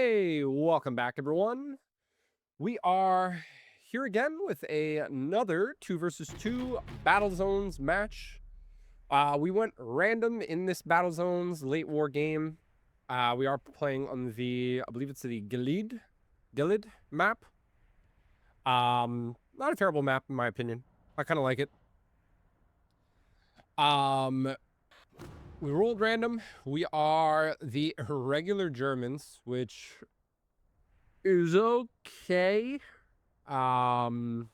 Hey, welcome back, everyone. We are here again with another 2 versus 2 Battle Zones match. We went random in this Battle Zones late war game. We are playing on the, I believe it's the Gelid map. Not a terrible map in my opinion. I kind of like it. We rolled random. We are the regular Germans, which is okay. For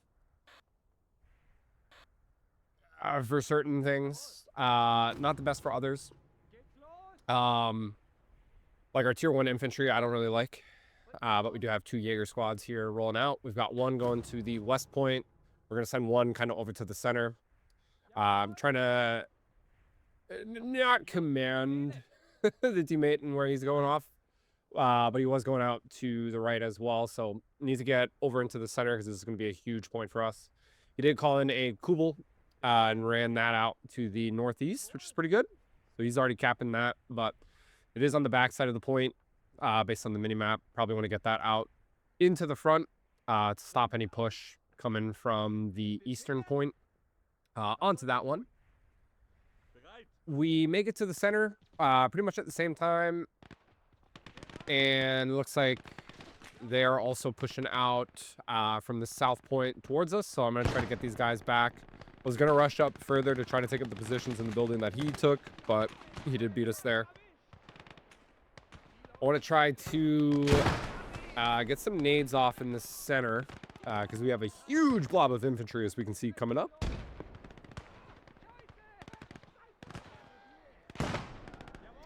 certain things, not the best for others. Like our tier 1 infantry, I don't really like, but we do have 2 Jaeger squads here rolling out. We've got one going to the west point. We're going to send one kind of over to the center. I'm trying to not command the teammate and where he's going off, but he was going out to the right as well, so needs to get over into the center because this is going to be a huge point for us. He did call in a Kubel and ran that out to the northeast, which is pretty good. So he's already capping that, but it is on the back side of the point based on the mini map. Probably want to get that out into the front to stop any push coming from the eastern point onto that one. We make it to the center pretty much at the same time, and it looks like they're also pushing out from the south point towards us, so I'm going to try to get these guys back. I was going to rush up further to try to take up the positions in the building that he took, but he did beat us there. I want to try to get some nades off in the center because we have a huge blob of infantry, as we can see, coming up.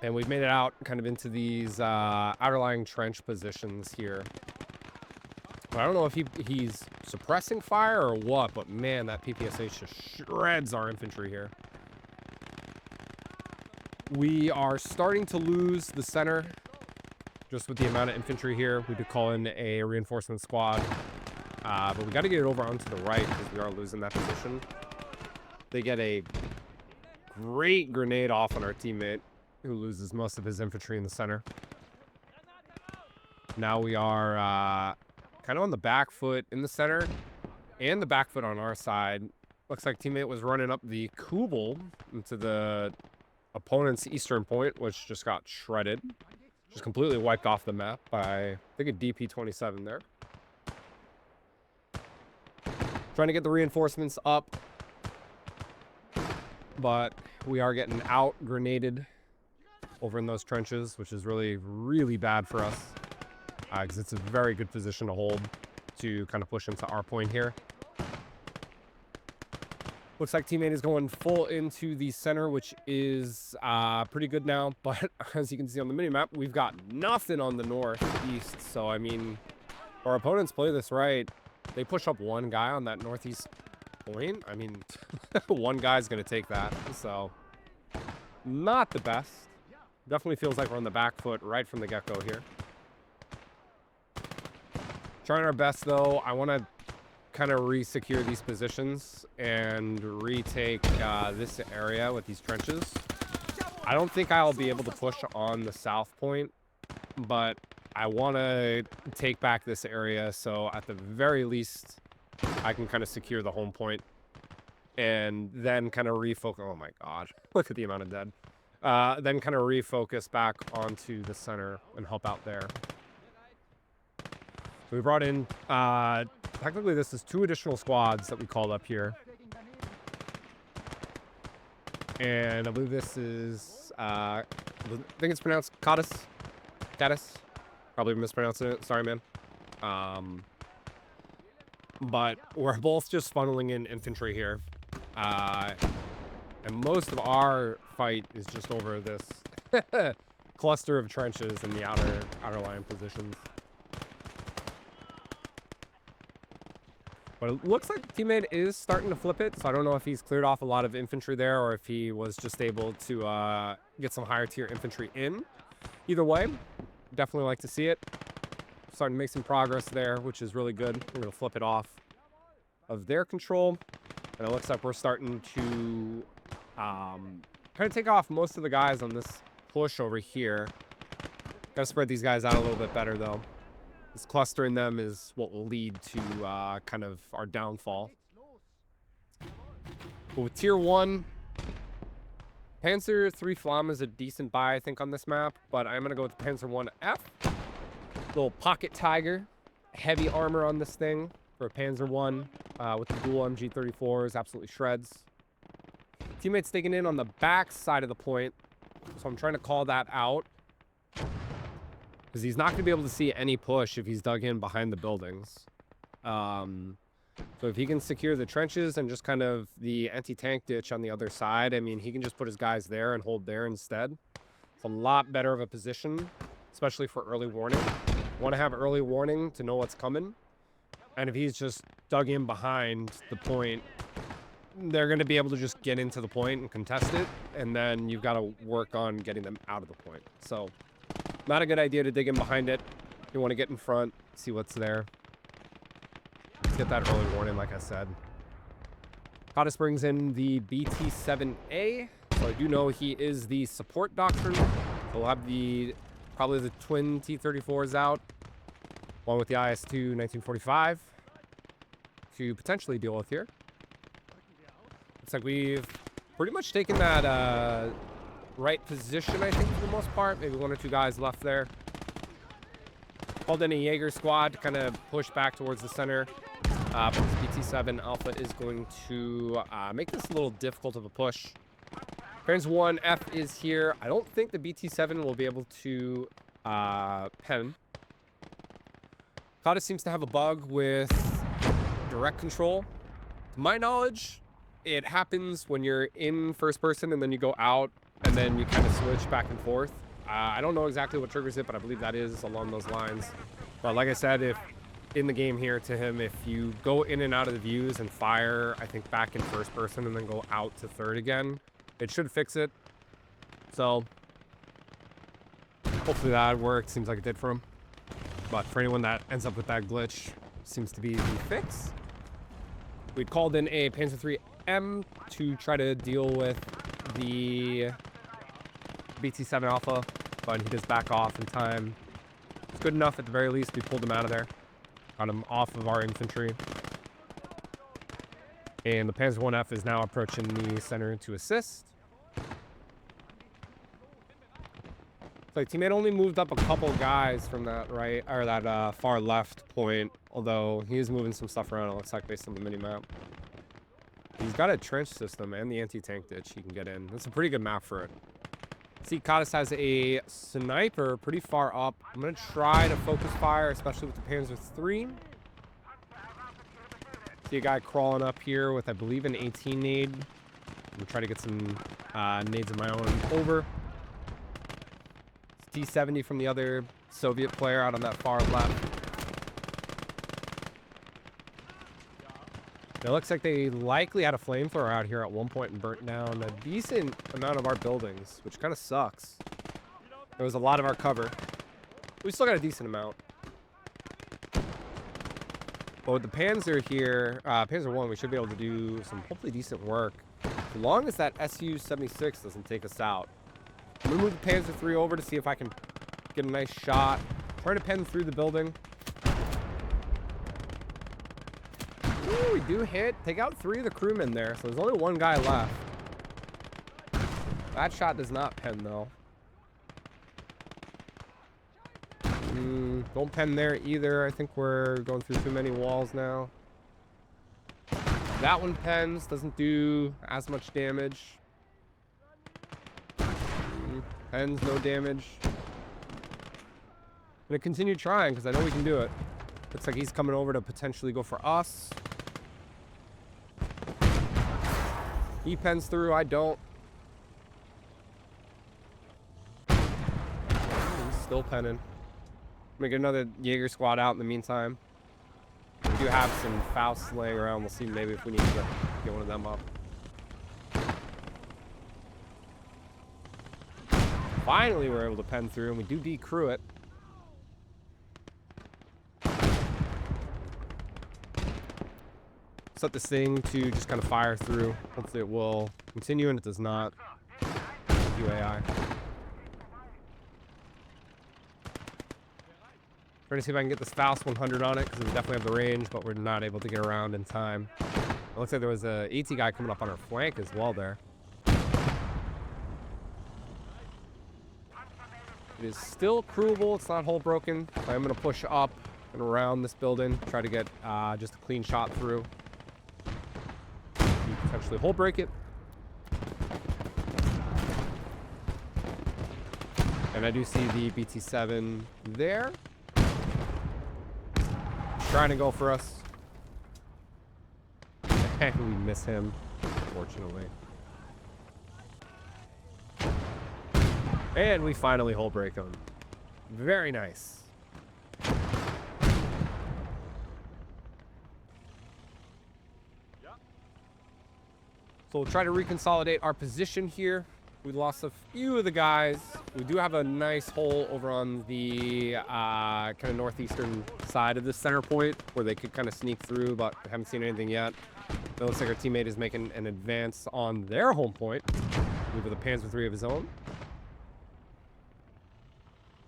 And we've made it out kind of into these outerlying trench positions here. I don't know if he's suppressing fire or what, but man, that PPSH just shreds our infantry here. We are starting to lose the center just with the amount of infantry here. We did call in a reinforcement squad, but we got to get it over onto the right because we are losing that position. They get a great grenade off on our teammate, who loses most of his infantry in the center. Now we are kind of on the back foot in the center and the back foot on our side. Looks like teammate was running up the Kubel into the opponent's eastern point, which just got shredded. Just completely wiped off the map by, I think, a DP-27 there. Trying to get the reinforcements up, but we are getting out-grenaded over in those trenches, which is really, really bad for us because it's a very good position to hold to kind of push into our point here. Looks like teammate is going full into the center, which is pretty good now, but as you can see on the minimap, we've got nothing on the northeast. So I mean, our opponents play this right. They push up one guy on that northeast point. I mean, one guy's going to take that, so not the best. Definitely feels like we're on the back foot right from the get-go here. Trying our best, though. I want to kind of re-secure these positions and retake this area with these trenches. I don't think I'll be able to push on the south point, but I want to take back this area, so at the very least, I can kind of secure the home point and then kind of refocus. Oh my god, look at the amount of dead. Then kind of refocus back onto the center and help out there. So we brought in, technically this is 2 additional squads that we called up here. And I believe this is, I think it's pronounced Caddis. Probably mispronouncing it, sorry man. But we're both just funneling in infantry here. And most of our fight is just over this cluster of trenches in the outer line positions. But it looks like the teammate is starting to flip it, so I don't know if he's cleared off a lot of infantry there or if he was just able to get some higher tier infantry in. Either way, definitely like to see it. Starting to make some progress there, which is really good. We're going to flip it off of their control. And it looks like we're starting to kind of take off most of the guys on this push over here. Gotta spread these guys out a little bit better, though. This clustering them is what will lead to kind of our downfall. But with tier 1, Panzer 3 Flamme is a decent buy, I think, on this map. But I'm going to go with the Panzer 1F. Little pocket tiger. Heavy armor on this thing for a Panzer 1 with the dual MG34s. Absolutely shreds. Teammates taking in on the back side of the point. So I'm trying to call that out. Because he's not going to be able to see any push if he's dug in behind the buildings. So if he can secure the trenches and just kind of the anti-tank ditch on the other side, I mean, he can just put his guys there and hold there instead. It's a lot better of a position, especially for early warning. You want to have early warning to know what's coming. And if he's just dug in behind the point, they're going to be able to just get into the point and contest it. And then you've got to work on getting them out of the point. So not a good idea to dig in behind it. You want to get in front, see what's there. Let's get that early warning, like I said. Cottis brings in the BT-7A. So I do know he is the support doctrine. So we'll have probably the twin T-34s out. One with the IS-2 1945 to potentially deal with here. Looks like we've pretty much taken that right position, I think, for the most part. Maybe 1 or 2 guys left there. Called in a Jaeger squad to kind of push back towards the center. But this BT-7 Alpha is going to make this a little difficult of a push. Panzer 1F is here. I don't think the BT-7 will be able to pen. Cottis seems to have a bug with direct control. To my knowledge, it happens when you're in first person and then you go out and then you kind of switch back and forth. I don't know exactly what triggers it, but I believe that is along those lines. But like I said, if in the game here to him, if you go in and out of the views and fire, I think back in first person and then go out to third again, it should fix it. So hopefully that worked. Seems like it did for him. But for anyone that ends up with that glitch, seems to be the fix. We'd called in a Panzer 3M to try to deal with the BT-7 Alpha, but he does back off in time. It's good enough at the very least. We pulled him out of there. Got him off of our infantry. And the Panzer 1F is now approaching the center to assist. So teammate only moved up a couple guys from that right, or that far left point, although he is moving some stuff around, it looks like, based on the mini-map. He's got a trench system and the anti-tank ditch he can get in. That's a pretty good map for it. See, Cottis has a sniper pretty far up. I'm going to try to focus fire, especially with the Panzer 3. See a guy crawling up here with, I believe, an 18 nade. I'm going to try to get some nades of my own over. T-70 from the other Soviet player out on that far left. It looks like they likely had a flamethrower out here at one point and burnt down a decent amount of our buildings, which kind of sucks. There was a lot of our cover. We still got a decent amount. But with the Panzer here, Panzer 1, we should be able to do some hopefully decent work. As long as that Su-76 doesn't take us out. I'm going to move the Panzer 3 over to see if I can get a nice shot. Trying to pen through the building. Ooh, we do hit. Take out 3 of the crewmen there. So there's only 1 guy left. That shot does not pen, though. Don't pen there either. I think we're going through too many walls now. That one pens. Doesn't do as much damage. Pens, no damage. I'm going to continue trying because I know we can do it. Looks like he's coming over to potentially go for us. He pens through. I don't. He's still penning. I'm going to get another Jaeger squad out in the meantime. We do have some Fausts laying around. We'll see maybe if we need to get one of them up. Finally, we're able to pen through, and we do decrew it. Set this thing to just kind of fire through. Hopefully it will continue, and it does not. UAI. Trying to see if I can get this Faust 100 on it, because we definitely have the range, but we're not able to get around in time. It looks like there was a AT guy coming up on our flank as well there. It is still crewable. It's not hull broken. I'm going to push up and around this building. Try to get just a clean shot through. Potentially hull break it. And I do see the BT-7 there. Trying to go for us. And we miss him, unfortunately. And we finally hull break him. Very nice. So we'll try to reconsolidate our position here. We lost a few of the guys. We do have a nice hole over on the kind of northeastern side of the center point where they could kind of sneak through, but I haven't seen anything yet. It looks like our teammate is making an advance on their home point. With a Panzer III of his own.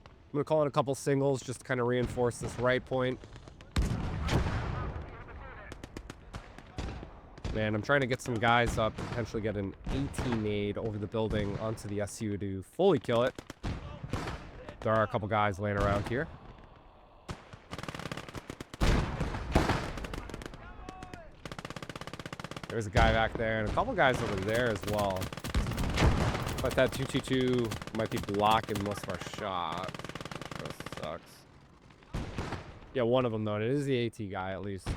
I'm going to call in a couple singles just to kind of reinforce this right point. Man, I'm trying to get some guys up, potentially get an AT nade over the building onto the SU to fully kill it. There are a couple guys laying around here. There's a guy back there and a couple guys over there as well. But that 222 might be blocking most of our shot. That sucks. Yeah, one of them though. It is the AT guy at least.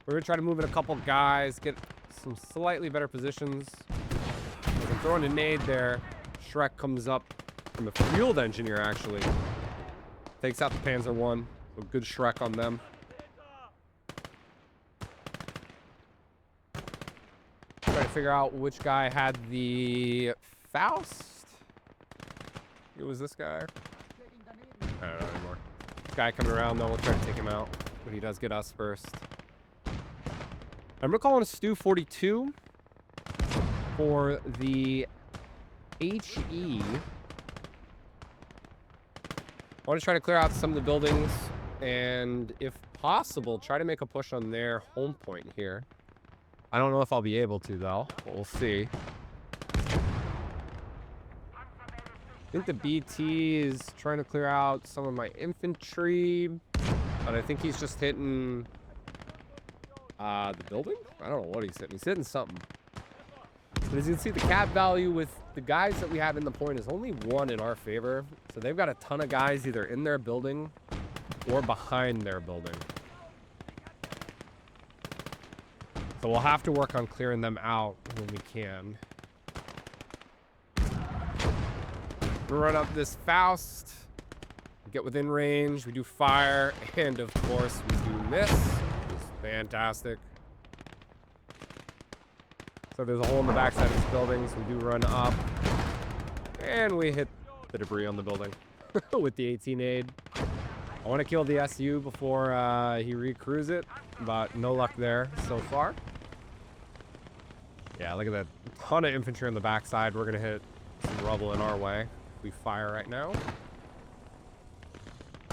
We're going to try to move in a couple guys, get some slightly better positions. As I'm throwing a nade there, Shrek comes up from the field engineer, actually. Takes out the Panzer I. So good Shrek on them. Trying to figure out which guy had the Faust. It was this guy. I don't know anymore. This guy coming around, though. We'll try to take him out. But he does get us first. I'm going to call in a Stu 42 for the HE. I want to try to clear out some of the buildings and, if possible, try to make a push on their home point here. I don't know if I'll be able to, though, but we'll see. I think the BT is trying to clear out some of my infantry, but I think he's just hitting... the building? I don't know what he's hitting. He's hitting something. But as you can see, the cap value with the guys that we have in the point is only 1 in our favor. So they've got a ton of guys either in their building or behind their building. So we'll have to work on clearing them out when we can. We run up this Faust. Get within range. We do fire. And of course, we do miss. Fantastic. So there's a hole in the backside of this building, so we do run up. And we hit the debris on the building with the 18 aid. I want to kill the SU before he recrews it, but no luck there so far. Yeah, look at that. Ton of infantry on the backside. We're going to hit some rubble in our way. We fire right now.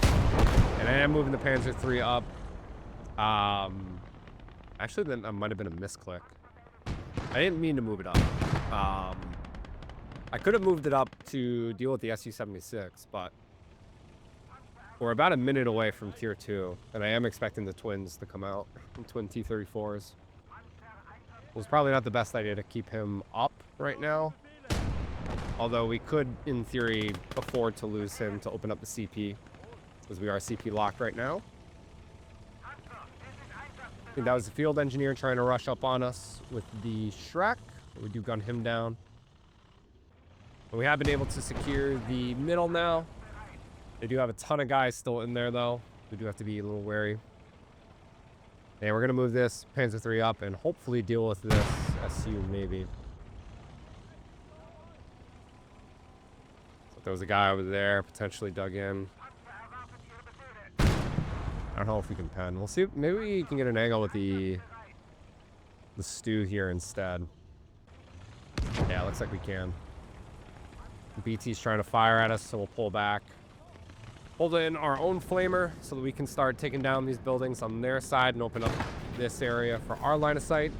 And I am moving the Panzer III up. Actually, then that might have been a misclick. I didn't mean to move it up. I could have moved it up to deal with the Su-76, but we're about a minute away from tier 2, and I am expecting the twins to come out, twin T-34s. It was probably not the best idea to keep him up right now, although we could, in theory, afford to lose him to open up the CP, because we are CP locked right now. I think that was the field engineer trying to rush up on us with the Shrek. We do gun him down. But we have been able to secure the middle now. They do have a ton of guys still in there, though. We do have to be a little wary. And we're going to move this Panzer III up and hopefully deal with this SU, maybe. So there was a guy over there, potentially dug in. I don't know if we can pen. We'll see. Maybe we can get an angle with the Stu here instead. Yeah, looks like we can. BT's trying to fire at us, so we'll pull back. Hold in our own flamer so that we can start taking down these buildings on their side and open up this area for our line of sight.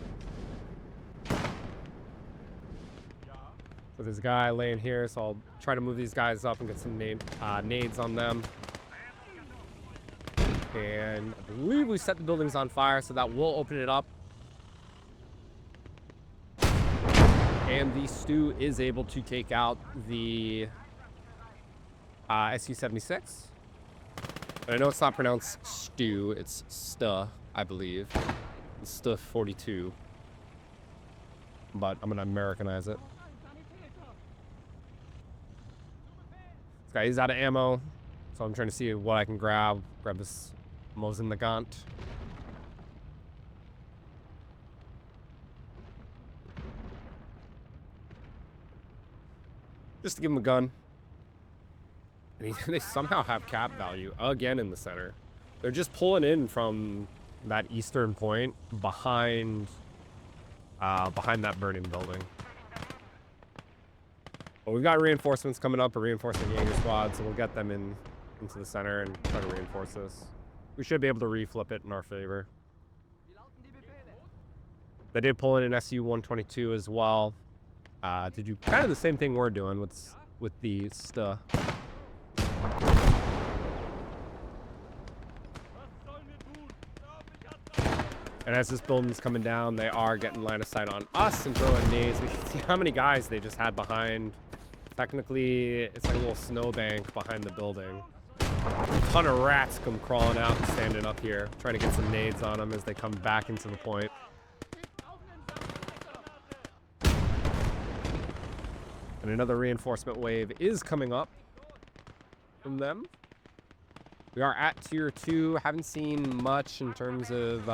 So there's a guy laying here, so I'll try to move these guys up and get some nades on them. And I believe we set the buildings on fire, so that will open it up. And the Stu is able to take out the Su-76. But I know it's not pronounced Stu, it's Stu, I believe. It's Stu 42. But I'm going to Americanize it. This guy is out of ammo, so I'm trying to see what I can grab. Grab this Mosin Nagant. Just to give him a gun. And they somehow have cap value again in the center. They're just pulling in from that eastern point behind that burning building. But we've got reinforcements coming up, a reinforcement Jaeger squad, so we'll get them into the center and try to reinforce this. We should be able to reflip it in our favor. They did pull in an Su-122 as well. To do kind of the same thing we're doing with the stuff. And as this building's coming down, they are getting line of sight on us and throwing nades. We can see how many guys they just had behind. Technically, it's like a little snowbank behind the building. A ton of rats come crawling out and standing up here, trying to get some nades on them as they come back into the point. And another reinforcement wave is coming up from them. We are at tier 2. Haven't seen much in terms of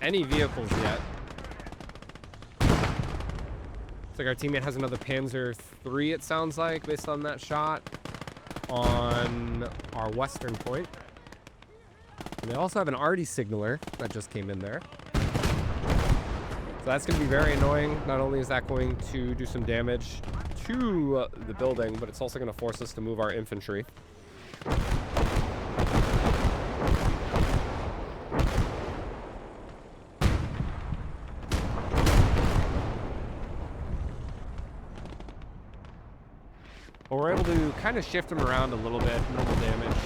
any vehicles yet. Looks like our teammate has another Panzer III, it sounds like, based on that shot on our western point. And they also have an arty signaler that just came in there. So that's going to be very annoying. Not only is that going to do some damage to the building, but it's also going to force us to move our infantry. But we're able to kind of shift them around a little bit, minimal damage.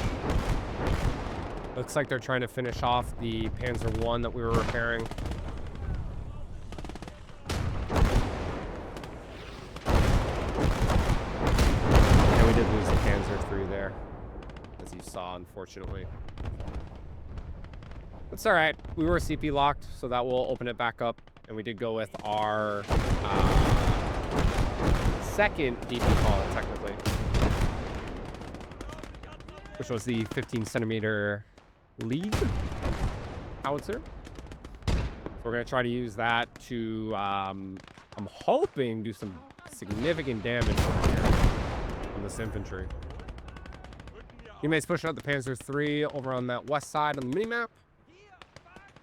Looks like they're trying to finish off the Panzer I that we were repairing. And we did lose the Panzer III there, as you saw, unfortunately. It's all right. We were CP locked, so that will open it back up. And we did go with our second DP call, technically, which was the 15-centimeter lead howitzer. So we're going to try to use that to, I'm hoping, do some significant damage over here on this infantry. Teammates pushing out the Panzer III over on that west side on the minimap.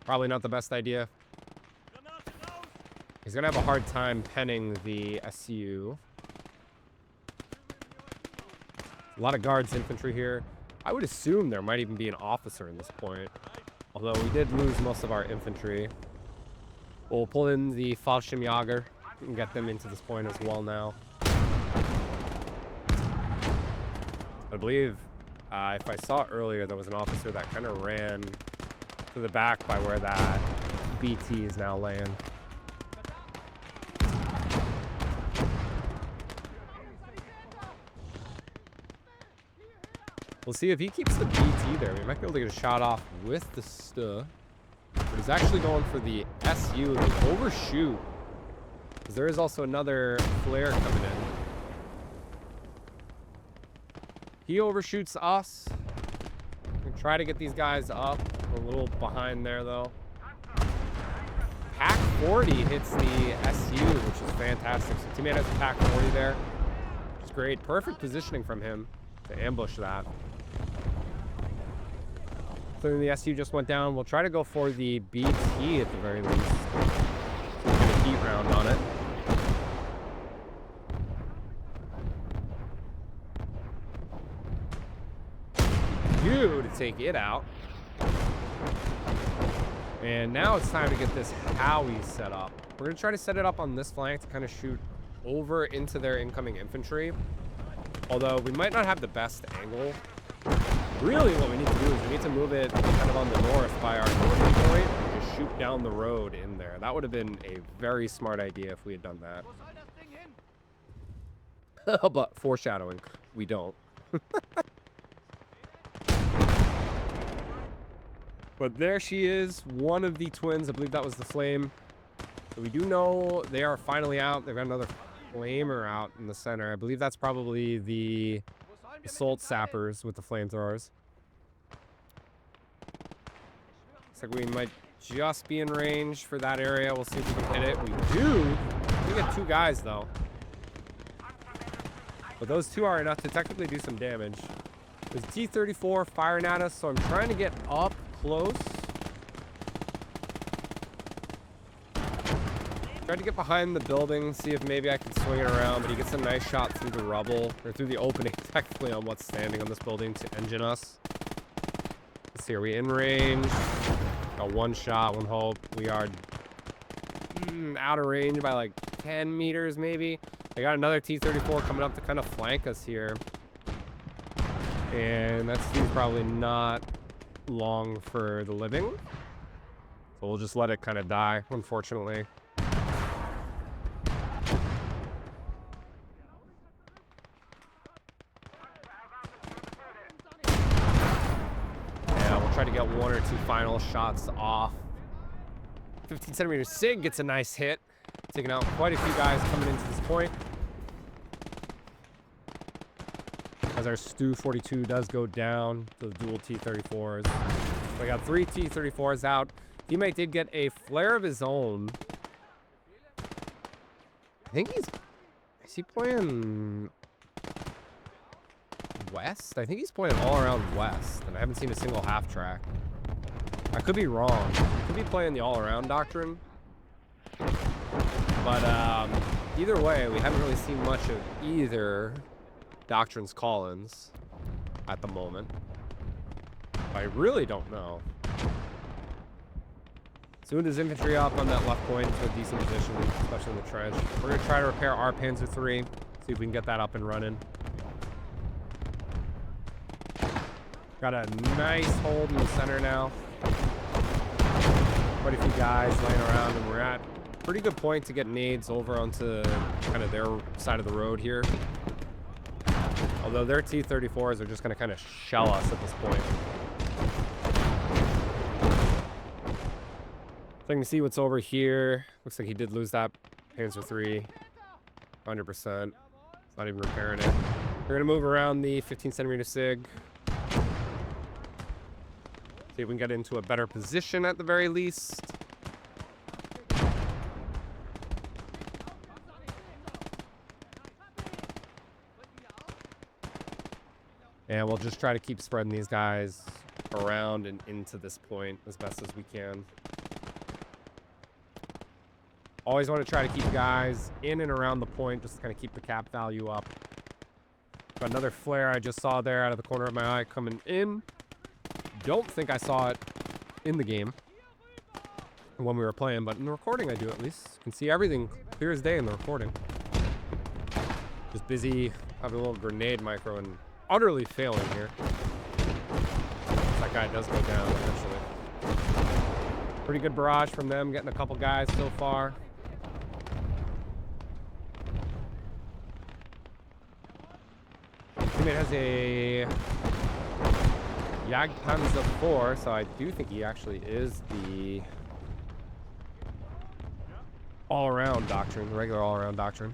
Probably not the best idea. He's going to have a hard time penning the SU. A lot of guards infantry here. I would assume there might even be an officer in this point. Although we did lose most of our infantry. We'll pull in the Fallschirmjäger and get them into this point as well now. I believe if I saw earlier, there was an officer that kind of ran to the back by where that BT is now laying. We'll see if he keeps the BT there. We might be able to get a shot off with the stuff. But he's actually going for the SU. They overshoot. Because there is also another flare coming in. He overshoots us. We can try to get these guys up. We're a little behind there, though. Pack 40 hits the SU, which is fantastic. So teammate has a Pack 40 there. Which is great. Perfect positioning from him to ambush that. So the SU just went down. We'll try to go for the BT at the very least. Get a heat round on it. you to take it out. And now it's time to get this Howie set up. We're going to try to set it up on this flank to kind of shoot over into their incoming infantry. Although we might not have the best angle. Really what we need to do is we need to move it kind of on the north by our northern point and just shoot down the road in there. That would have been a very smart idea if we had done that. But foreshadowing, we don't. But there she is, one of the twins. I believe that was the flame. So we do know they are finally out. They've got another flamer out in the center. I believe that's probably the assault sappers with the flamethrowers. Looks like we might just be in range for that area. We'll see if we can hit it. We do. We get 2 guys, though. But those 2 are enough to technically do some damage. There's T-34 firing at us, so I'm trying to get up close. Tried to get behind the building, see if maybe I can swing it around, but he gets a nice shot through the rubble, or through the opening, technically, on what's standing on this building to engine us. Let's see, are we in range? Got 1 shot, 1 hope. We are out of range by like 10 meters, maybe. I got another T-34 coming up to kind of flank us here. And that seems probably not long for the living. So we'll just let it kind of die, unfortunately. Yeah, we'll try to get 1 or 2 final shots off. 15 centimeter SIG gets a nice hit. Taking out quite a few guys coming into this point. As our Stu 42 does go down, the dual T-34s. So I got 3 T-34s out. Teammate did get a flare of his own. I think is he playing west? I think he's playing all around west, and I haven't seen a single half track. I could be wrong. He could be playing the all-around doctrine. But either way, we haven't really seen much of either doctrine's call-ins at the moment. I really don't know. Soon as infantry up on that left point to a decent position, especially in the trench. We're going to try to repair our Panzer III, see if we can get that up and running. Got a nice hold in the center now. Quite a few guys laying around, and we're at a pretty good point to get nades over onto kind of their side of the road here. Although their T-34s are just going to kind of shell us at this point. Checking to see what's over here. Looks like he did lose that Panzer III. 100%. It's not even repairing it. We're going to move around the 15 centimeter SIG. See if we can get into a better position at the very least. And we'll just try to keep spreading these guys around and into this point as best as we can. Always want to try to keep guys in and around the point, just to kind of keep the cap value up. Got another flare I just saw there out of the corner of my eye coming in. Don't think I saw it in the game when we were playing, but in the recording I do at least. You can see everything clear as day in the recording. Just busy having a little grenade micro and utterly failing here. That guy does go down eventually. Pretty good barrage from them, getting a couple guys so far. Teammate has a Jagdpanzer 4, so I do think he actually is the all-around doctrine, the regular all-around doctrine.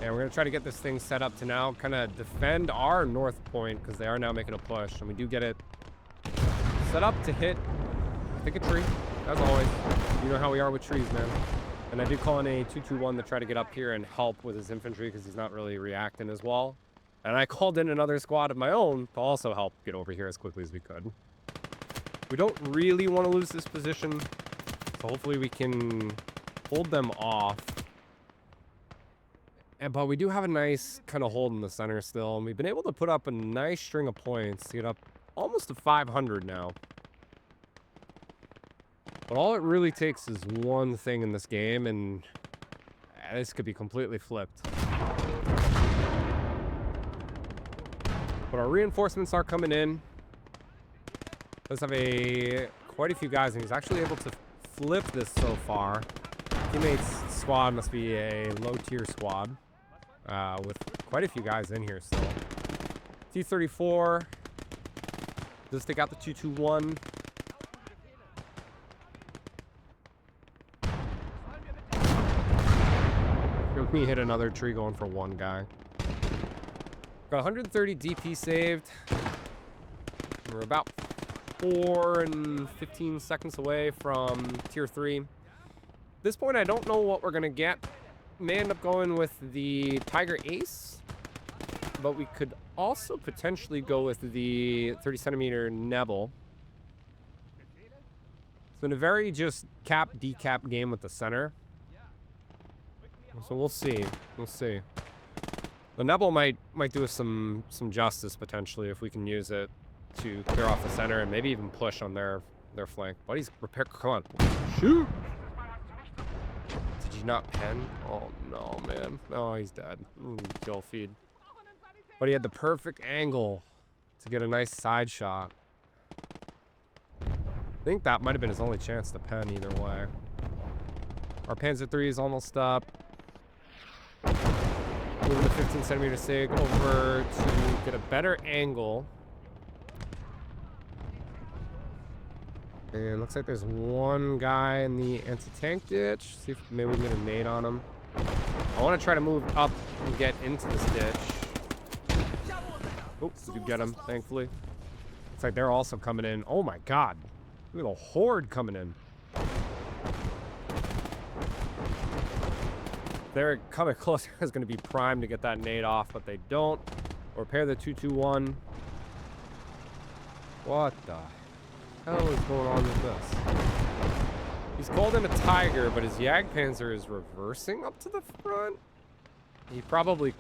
And we're going to try to get this thing set up to now kind of defend our north point, because they are now making a push. And we do get it set up to hit, I think, a tree, as always. You know how we are with trees, man. And I did call in a 221 to try to get up here and help with his infantry, because he's not really reacting as well. And I called in another squad of my own to also help get over here as quickly as we could. We don't really want to lose this position, so hopefully we can hold them off But we do have a nice kind of hold in the center still, and we've been able to put up a nice string of points to get up almost to 500 now. But all it really takes is one thing in this game, and this could be completely flipped. But our reinforcements are coming in. Does have quite a few guys, and he's actually able to flip this so far. Teammates' squad must be a low-tier squad with quite a few guys in here still. T-34 does take out the 221. We hit another tree going for one guy. Got 130 DP saved. We're about 4 and 15 seconds away from tier 3. At this point, I don't know what we're gonna get. May end up going with the Tiger Ace, but we could also potentially go with the 30 centimeter Nebel. It's been a very just cap decap game with the center. So we'll see. We'll see. The Nebel might do us some justice potentially if we can use it to clear off the center and maybe even push on their flank. Buddy's repair. Come on, shoot! Did you not pen? Oh no, man. Oh, he's dead. Kill feed. But he had the perfect angle to get a nice side shot. I think that might have been his only chance to pen either way. Our Panzer III is almost up. Moving the 15 centimeter SIG over to get a better angle. And looks like there's one guy in the anti-tank ditch. See if maybe we can get a nade on him. I want to try to move up and get into this ditch. Oops, we do get him, thankfully. Looks like they're also coming in. Oh my god. Look at the horde coming in. They're coming closer. Is going to be primed to get that nade off, but they don't. Repair the 221. What the hell is going on with this? He's called in a Tiger, but his Jagdpanzer is reversing up to the front. He probably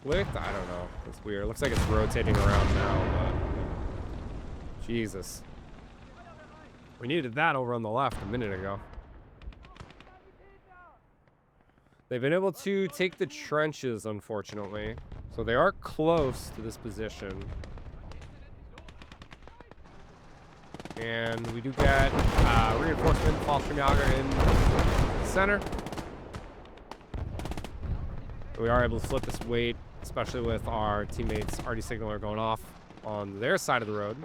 clicked. I don't know. It's weird. Looks like it's rotating around now, but Jesus. We needed that over on the left a minute ago. They've been able to take the trenches, unfortunately. So they are close to this position. And we do get reinforcement, Fallschirmjäger in the center. We are able to flip this weight, especially with our teammates' RD signaler going off on their side of the road.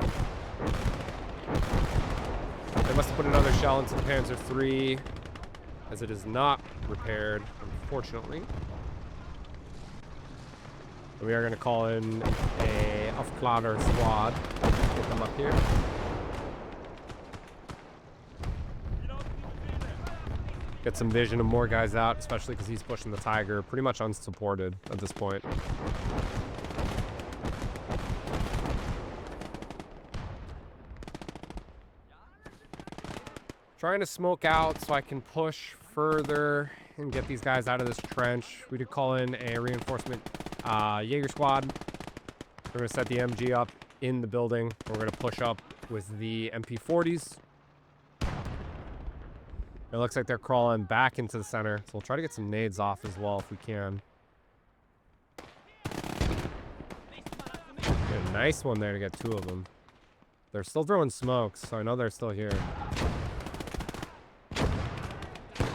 They must have put another shell into the Panzer III, as it is not repaired, unfortunately. We are going to call in a Aufklader squad. Get them up here. Get some vision of more guys out, especially because he's pushing the Tiger pretty much unsupported at this point. Trying to smoke out so I can push further and get these guys out of this trench. We did call in a reinforcement Jaeger squad. We're going to set the MG up in the building. We're going to push up with the MP40s. It looks like they're crawling back into the center, so we'll try to get some nades off as well if we can. Get a nice one there to get 2 of them. They're still throwing smokes, so I know they're still here.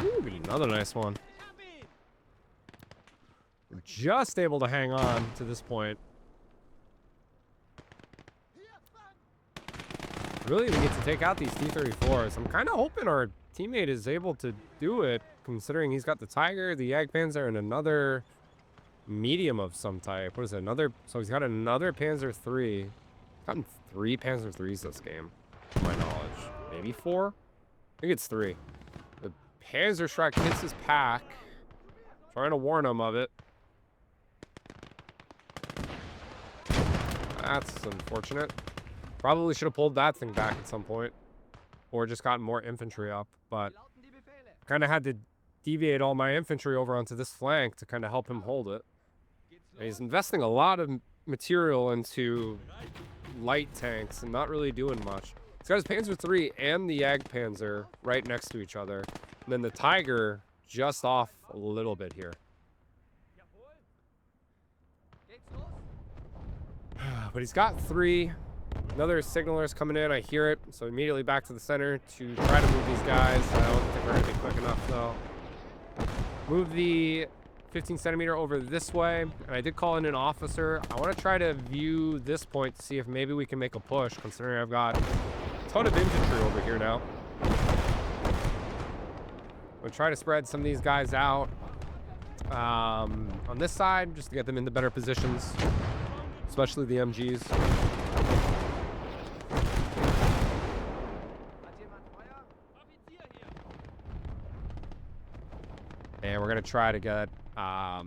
Ooh, get another nice one. We're just able to hang on to this point. Really need to take out these T-34s. I'm kind of hoping our teammate is able to do it, considering he's got the Tiger, the Jagdpanzer, and another medium of some type. What is it? So he's got another Panzer III. He's gotten 3 Panzer IIIs this game, to my knowledge. Maybe 4? I think it's 3. The Panzerschreck hits his pack. Trying to warn him of it. That's unfortunate. Probably should have pulled that thing back at some point. Or just gotten more infantry up. But kind of had to deviate all my infantry over onto this flank to kind of help him hold it. And he's investing a lot of material into light tanks and not really doing much. He's got his Panzer III and the Jagdpanzer right next to each other. And then the Tiger just off a little bit here. But he's got 3. Another signaler's coming in. I hear it. So immediately back to the center to try to move these guys. I don't think we're going to be quick enough, though. Move the 15 centimeter over this way. And I did call in an officer. I want to try to view this point to see if maybe we can make a push, considering I've got a ton of infantry over here now. We'll try to spread some of these guys out on this side, just to get them into better positions, especially the MGs. And we're gonna try to get eyes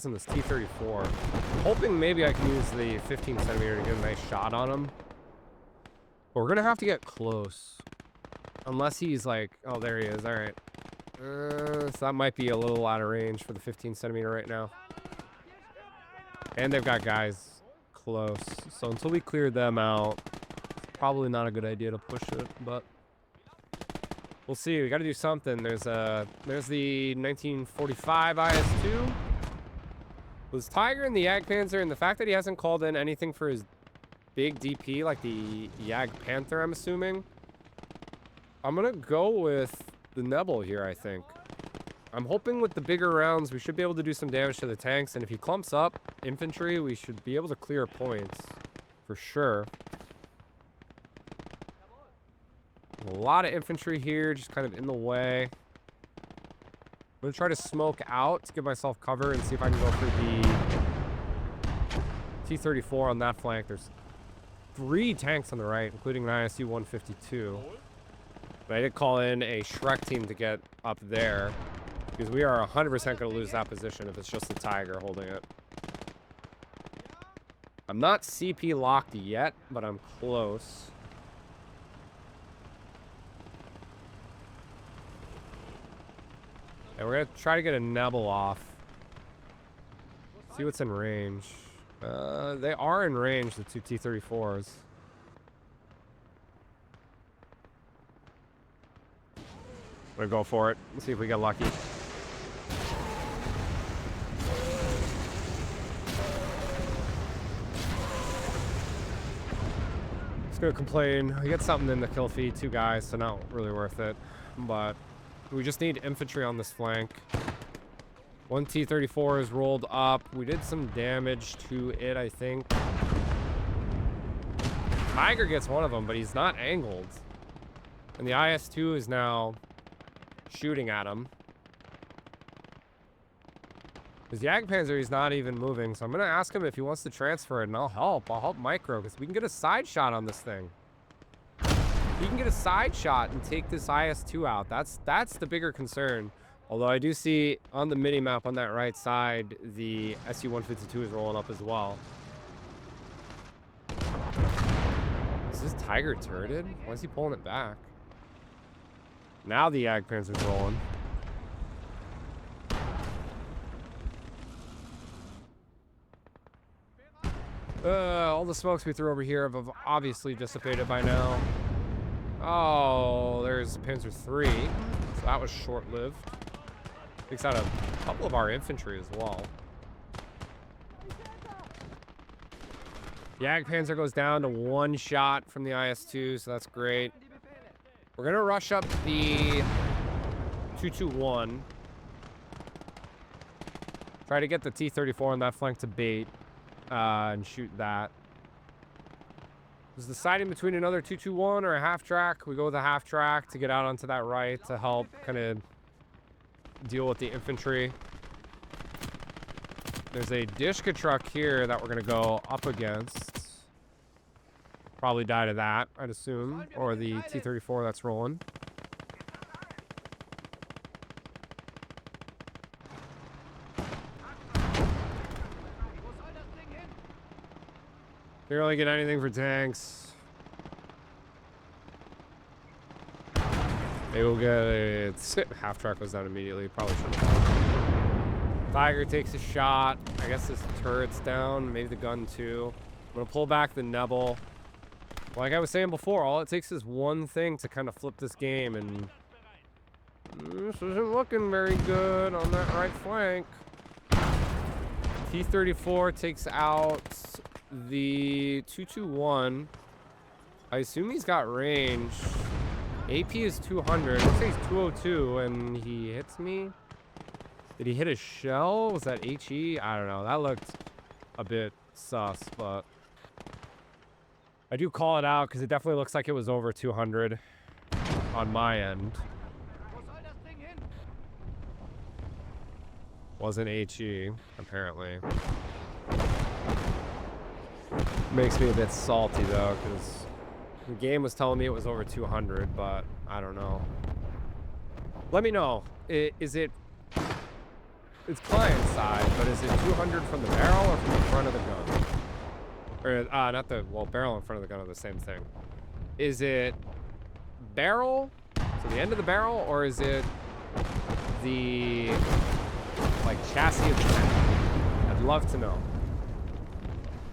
on this T-34. I'm hoping maybe I can use the 15 centimeter to get a nice shot on him. But we're gonna have to get close, unless he's like, oh, there he is. All right. So that might be a little out of range for the 15 centimeter right now. And they've got guys close. So until we clear them out, it's probably not a good idea to push it, but we'll see. We got to do something. There's the 1945 IS-2. With his Tiger and the Jagdpanzer, and the fact that he hasn't called in anything for his big DP, like the Jagdpanther, I'm assuming. I'm going to go with the Nebel here, I think. I'm hoping with the bigger rounds, we should be able to do some damage to the tanks. And if he clumps up infantry, we should be able to clear points for sure. A lot of infantry here, just kind of in the way. I'm going to try to smoke out to give myself cover and see if I can go for the T-34 on that flank. There's 3 tanks on the right, including an ISU-152. But I did call in a Shrek team to get up there, because we are 100% going to lose that position if it's just the Tiger holding it. I'm not CP locked yet, but I'm close. And we're going to try to get a Nebel off. See what's in range. They are in range, the 2 T-34s. I'm going to go for it. Let's see if we get lucky. Just going to complain. We get something in the kill feed, 2 guys, so not really worth it. But we just need infantry on this flank. 1 T-34 is rolled up. We did some damage to it, I think. Tiger gets one of them, but he's not angled. And the IS-2 is now shooting at him. His Jagdpanzer, he's not even moving, so I'm going to ask him if he wants to transfer it, and I'll help micro, because we can get a side shot on this thing. He can get a side shot and take this IS-2 out. That's the bigger concern. Although I do see on the mini-map on that right side, the SU-152 is rolling up as well. Is this Tiger turreted? Why is he pulling it back? Now the Jagdpanzer's rolling. All the smokes we threw over here have obviously dissipated by now. Oh, there's Panzer III. So that was short-lived. Takes out a couple of our infantry as well. Jagdpanzer goes down to 1 shot from the IS-2, so that's great. We're going to rush up the 221. Try to get the T-34 on that flank to bait and shoot that. Is deciding between another 221 or a half track. We go with a half track to get out onto that right to help kind of deal with the infantry. There's a Dishka truck here that we're going to go up against. Probably die to that, I'd assume. Or the T-34 that's rolling. They really get anything for tanks. Maybe we'll get it. Half track goes down immediately. Probably should have. Tiger takes a shot. I guess this turret's down. Maybe the gun too. I'm gonna pull back the Nebel. Like I was saying before, all it takes is one thing to kind of flip this game, and this isn't looking very good on that right flank. T-34 takes out the 221. I assume he's got range. AP is 200. Let's say he's 202, and he hits me. Did he hit a shell? Was that HE? I don't know. That looked a bit sus, but I do call it out because it definitely looks like it was over 200 on my end. Wasn't HE, apparently. Makes me a bit salty, though, because the game was telling me it was over 200, but I don't know. Let me know. Is it... It's client side, but is it 200 from the barrel or from the front of the gun? Or, not the... Well, barrel and front of the gun are the same thing. Is it barrel, so the end of the barrel, or is it the... like chassis of the tank? I'd love to know.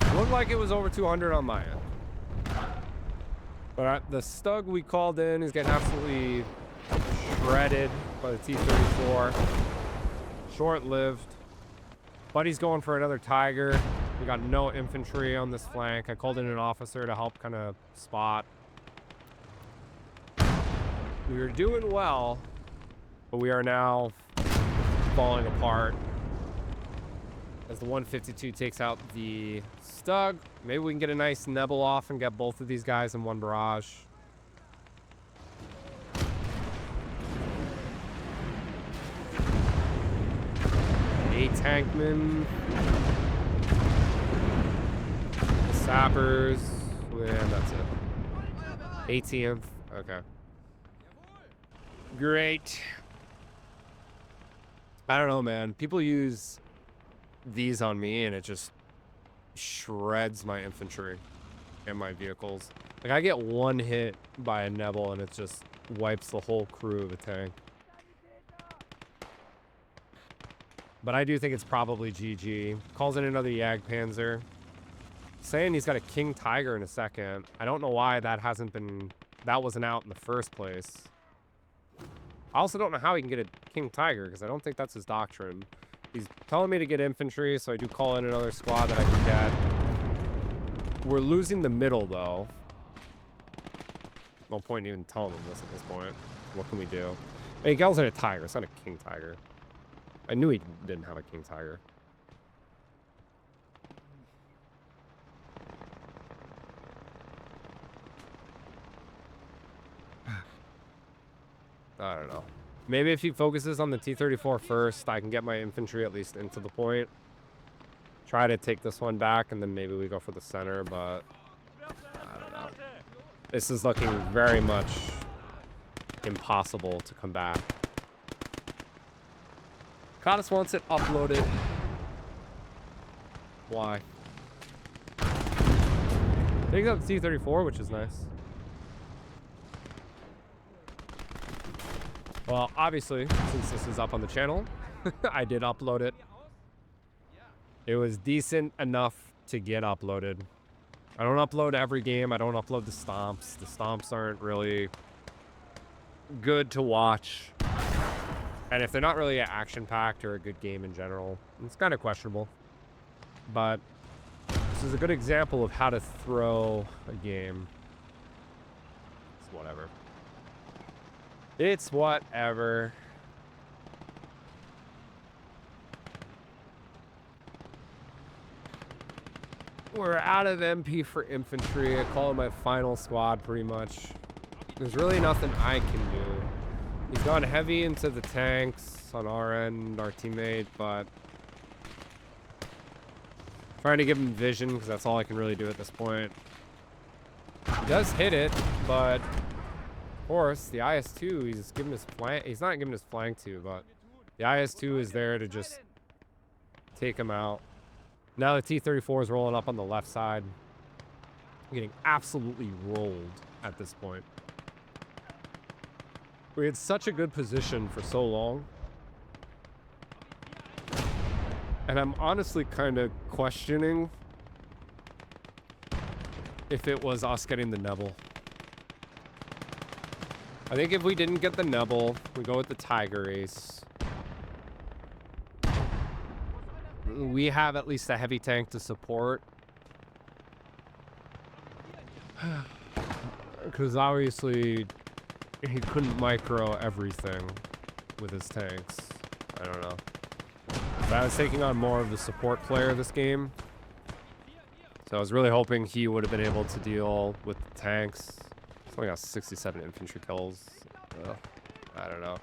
It looked like it was over 200 on my end. But the Stug we called in is getting absolutely shredded by the T-34. Short-lived. Buddy's going for another Tiger. We got no infantry on this flank. I called in an officer to help kind of spot. We were doing well, but we are now falling apart as the 152 takes out the Stug. Maybe we can get a nice Nebel off and get both of these guys in one barrage. A tankman. Sappers. And that's it. ATM. Okay. Great. I don't know, man. People use these on me, and it just shreds my infantry and my vehicles. Like, I get one hit by a Nebel, and it just wipes the whole crew of a tank. But I do think it's probably GG. Calls in another Jagdpanzer. Saying he's got a King Tiger in a second. I don't know why that wasn't out in the first place. I also don't know how he can get a King Tiger, because I don't think that's his doctrine. He's telling me to get infantry, so I do call in another squad that I can get. We're losing the middle, though. No point in even telling them this at this point. What can we do? Hey, he calls in a Tiger. It's not a King Tiger. I knew he didn't have a King Tiger. I don't know. Maybe if he focuses on the T-34 first, I can get my infantry at least into the point. Try to take this one back, and then maybe we go for the center, but I don't know. This is looking very much impossible to come back. Cottis wants it uploaded. Why? Takes up the T-34, which is nice. Well, obviously, since this is up on the channel, I did upload it. It was decent enough to get uploaded. I don't upload every game. I don't upload the stomps. The stomps aren't really good to watch. And if they're not really action-packed or a good game in general, it's kind of questionable. But this is a good example of how to throw a game. It's whatever. It's whatever. We're out of MP for infantry. I call it my final squad pretty much. There's really nothing I can do. He's gone heavy into the tanks on our end, our teammate, but trying to give him vision because that's all I can really do at this point. He does hit it, but of course, the IS-2, he's giving his flank. He's not giving his flank to, but the IS-2 is there to just take him out. Now the T-34 is rolling up on the left side. Getting absolutely rolled at this point. We had such a good position for so long. And I'm honestly kind of questioning if it was us getting the Nebel. I think if we didn't get the Nebel, we go with the Tiger Ace. We have at least a heavy tank to support. Because obviously he couldn't micro everything with his tanks. I don't know. But I was taking on more of the support player this game. So I was really hoping he would have been able to deal with the tanks. It's only got 67 infantry kills. Ugh, I don't know.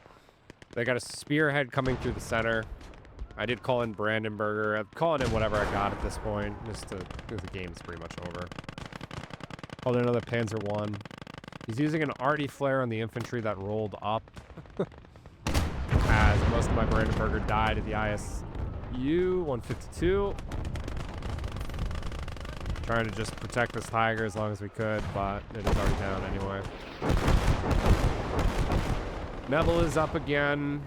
They got a spearhead coming through the center. I did call in Brandenburger. I'm calling in whatever I got at this point, just to, because the game's pretty much over. Called in another Panzer 1. He's using an arty flare on the infantry that rolled up. As most of my Brandenburger died at the ISU 152. Trying to just protect this Tiger as long as we could, but it is already down anyway. Nebel is up again.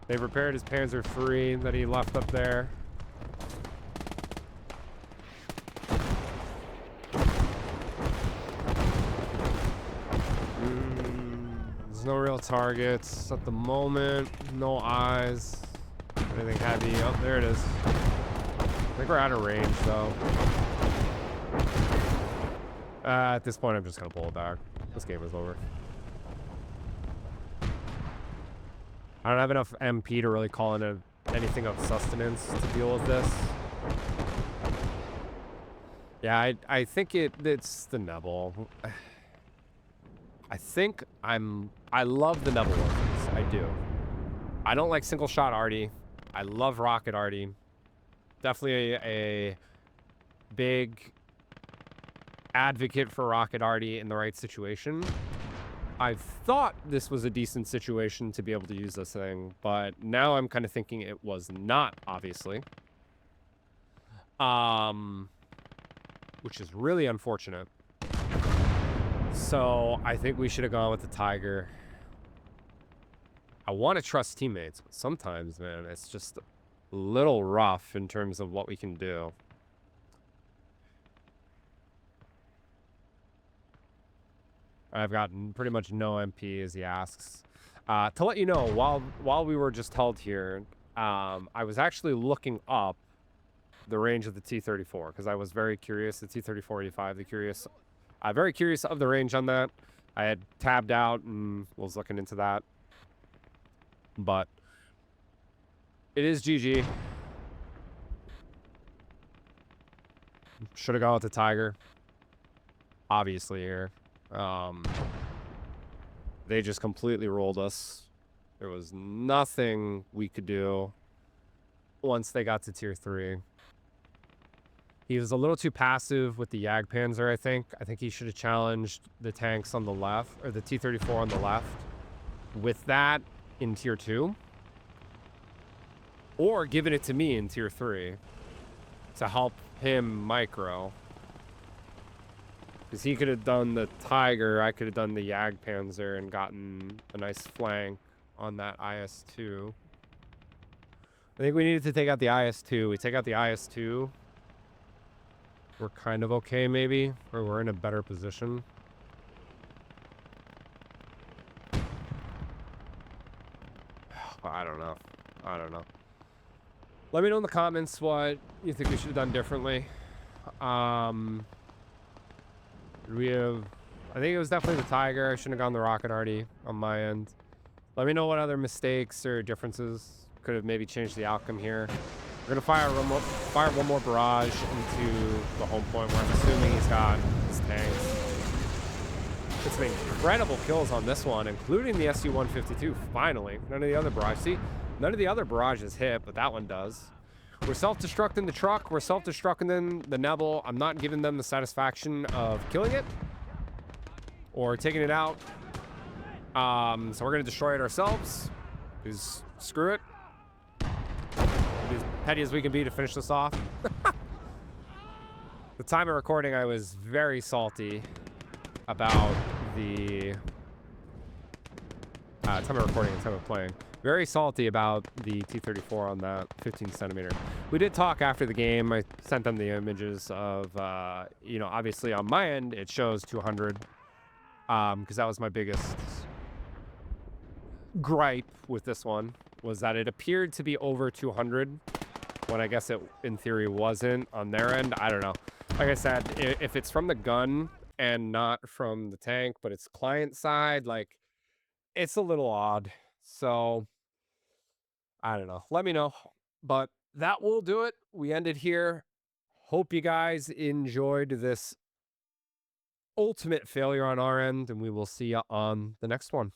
They've repaired his Panzer III that he left up there. There's no real targets at the moment. No eyes. Anything heavy. Oh, there it is. I think we're out of range, though. At this point, I'm just going to pull it back. This game is over. I don't have enough MP to really call in anything of sustenance to deal with this. Yeah, I think it's the Nebel. I love the Nebel weapons. I do. I don't like single shot arty. I love rocket arty. Definitely a big advocate for rocket arty in the right situation. I thought this was a decent situation to be able to use this thing, but now I'm kind of thinking it was not, obviously. Which is really unfortunate. So I think we should have gone with the Tiger. I want to trust teammates, but sometimes, man, it's just a little rough in terms of what we can do. I've gotten pretty much no MP as he asks. To let you know, while we were just held here, I was actually looking up the range of the T-34 because I was very curious. The T-34-85, very curious of the range on that. I had tabbed out and was looking into that. But it is GG. Should have gone with the Tiger. Obviously here. They just completely rolled us. There was nothing we could do once they got to tier 3. He was a little too passive with the Jagdpanzer, I think. I think he should have challenged the tanks on the left, or the T-34 on the left, with that in tier 2. Or given it to me in tier 3 to help him micro. Because he could have done the Tiger, I could have done the Jagdpanzer and gotten a nice flank on that IS-2. I think we needed to take out the IS-2. We take out the IS-2. We're kind of okay, maybe. Or we're in a better position. I don't know. I don't know. Let me know in the comments what you think we should have done differently. I think it was definitely the Tiger. I shouldn't have gone the rocket arty on my end. Let me know what other mistakes or differences could have maybe changed the outcome here. We're gonna fire one more barrage into the home point where I'm assuming he's got his tanks. It's some incredible kills on this one, including the SU-152. Finally, none of the other barrages. See, none of the other barrages hit, but that one does. We're self-destructing the truck. We're self-destructing the Nebel. I'm not giving them the satisfaction of killing it or taking it out. So we're going to destroy it ourselves. Because screw it. Be as petty as we can be to finish this off. The time of recording, I was very salty about the time of recording and time of playing. Very salty about the T-34 on that 15 centimeter. We did talk after the game. I sent them the images of, you know, obviously on my end, it shows 200, because that was my biggest gripe with this one, was that it appeared to be over 200 when I guess it, in theory, wasn't on their end. I don't know. Like I said, if it's from the gun and not from the tank, but it's client side, like, it's a little odd. So, I don't know. Let me know. But that will do it. We ended here. Hope you guys enjoyed this ultimate failure on our end, and we will see you on the next one.